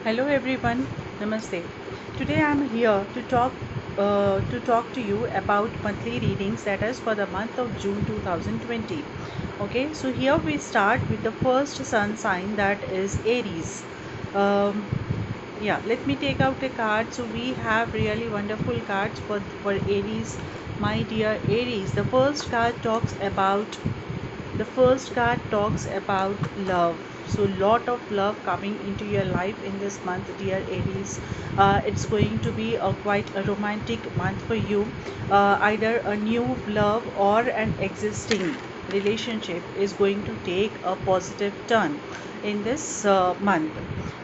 Hello everyone, Namaste. Today I'm here to talk to you about monthly readings that is for the month of June 2020. Okay, so here we start with the first sun sign that is Aries. Um, let me take out a card. So we have really wonderful cards for Aries, my dear Aries. The first card talks about love. So lot of love coming into your life in this month, dear Aries. It's going to be a quite a romantic month for you. Either a new love or an existing relationship is going to take a positive turn in this month.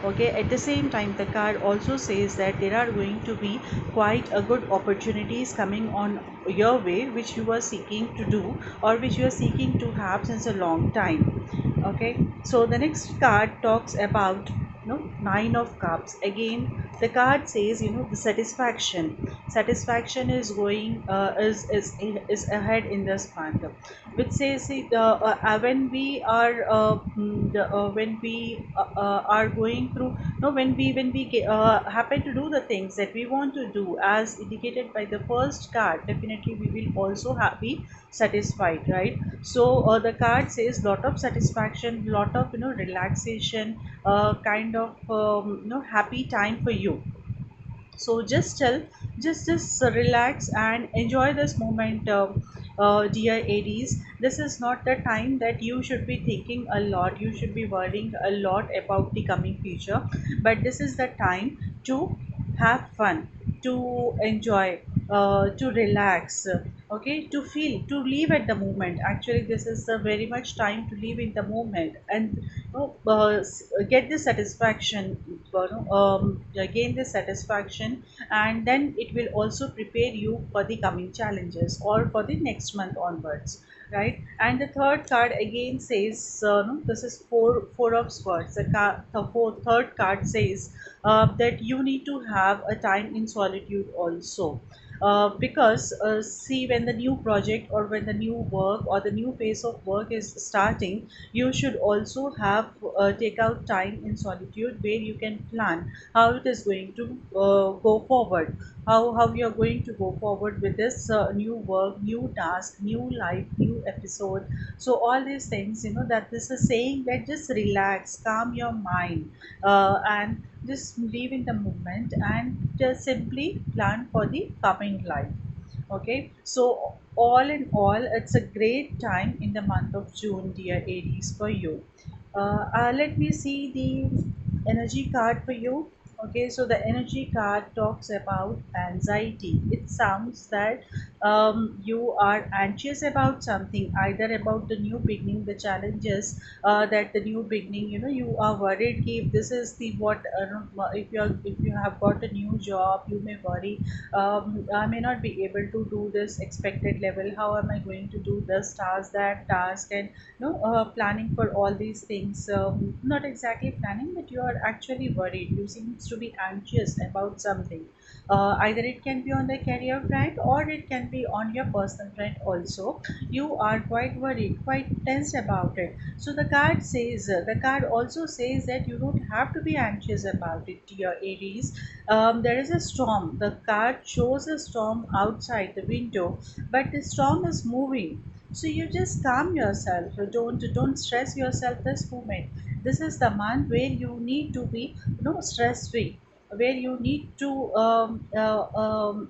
Okay, at the same time the card also says that there are going to be quite a good opportunities coming on your way, which you are seeking to do or which you are seeking to have since a long time. Okay, so the next card talks about Nine of Cups. Again, the card says, the satisfaction is going is ahead in this month, which says when we are when we are going through, no when we happen to do the things that we want to do as indicated by the first card, definitely we will also be satisfied, right? So the card says lot of satisfaction, lot of relaxation, kind of happy time for you. So just relax and enjoy this moment, dear Aries. This is not the time that you should be thinking a lot, you should be worrying a lot about the coming future, but this is the time to have fun, to enjoy, to relax, okay, to feel, to live at the moment. Actually, this is a very much time to live in the moment and get the satisfaction, gain the satisfaction, and then it will also prepare you for the coming challenges or for the next month onwards, right? And the third card again says, no, this is four of swords. Third card says that you need to have a time in solitude also, because see, when the new project or when the new work or the new phase of work is starting, you should also have take out time in solitude where you can plan how it is going to go forward, how you are going to go forward with this new work, new task, new life, new episode. So all these things, that this is saying that just relax, calm your mind, and just live in the moment and just simply plan for the coming life. Okay, so all in all, it's a great time in the month of June, dear Aries, for you. Let me see the energy card for you. Okay, so the energy card talks about anxiety. It sounds that you are anxious about something, either about the new beginning, the challenges that the new beginning, you are worried if this is the what, if you have got a new job, you may worry, I may not be able to do this expected level. How am I going to do this task, that task, and planning for all these things. Not exactly planning, but you are actually worried. You seems to be anxious about something. Either it can be on the career front or it can be on your personal front also. You are quite worried, quite tense about it. So the card also says that you don't have to be anxious about it, dear Aries. There is a storm. The card shows a storm outside the window, but the storm is moving. So you just calm yourself. Don't stress yourself this moment. This is the month where you need to be stress free, where you need to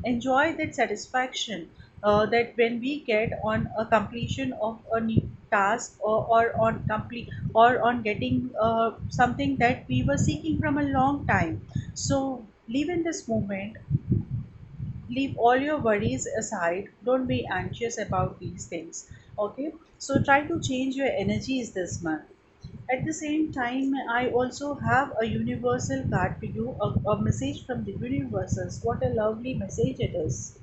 enjoy that satisfaction, that when we get on a completion of a new task, or on complete, or on getting something that we were seeking from a long time. So live in this moment, leave all your worries aside, don't be anxious about these things. Okay, so try to change your energies this month. At the same time, I also have a universal card for you, a message from the universes. What a lovely message it is.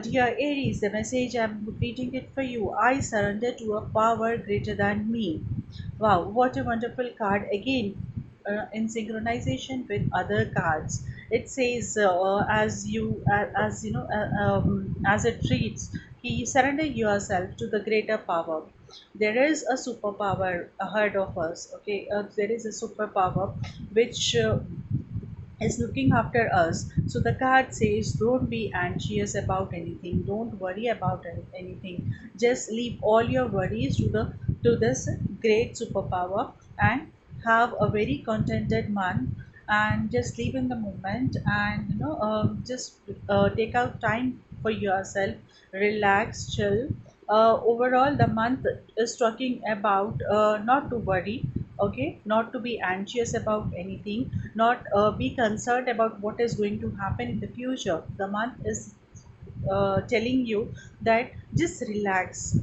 Dear Aries, the message, I'm repeating it for you. I surrender to a power greater than me. Wow, what a wonderful card. Again, in synchronization with other cards, it says, as you know, as it reads, he surrender yourself to the greater power. there is a superpower ahead of us. Okay, there is a superpower which is looking after us. So the card says, don't be anxious about anything. Don't worry about anything. Just leave all your worries to this great superpower and have a very contented month, and just live in the moment, and just take out time for yourself, relax, chill. Overall, the month is talking about not to worry, okay, not to be anxious about anything, not be concerned about what is going to happen in the future. The month is telling you that just relax,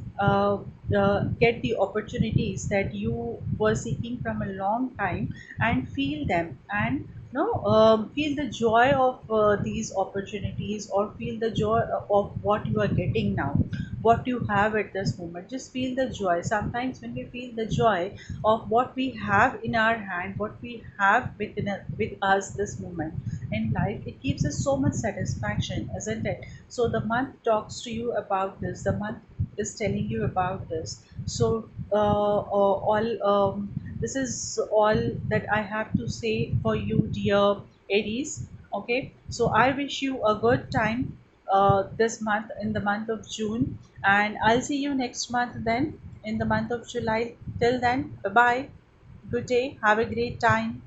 get the opportunities that you were seeking from a long time, and feel them, and feel the joy of these opportunities, or feel the joy of what you are getting now, what you have at this moment. Just feel the joy. Sometimes when we feel the joy of what we have in our hand, what we have with us this moment in life, it gives us so much satisfaction, isn't it? So the month talks to you about this. The month is telling you about this. So all this is all that I have to say for you, dear Aries. Okay, so I wish you a good time this month, in the month of June, and I'll see you next month then, in the month of July. Till then, bye bye. Good day. Have a great time.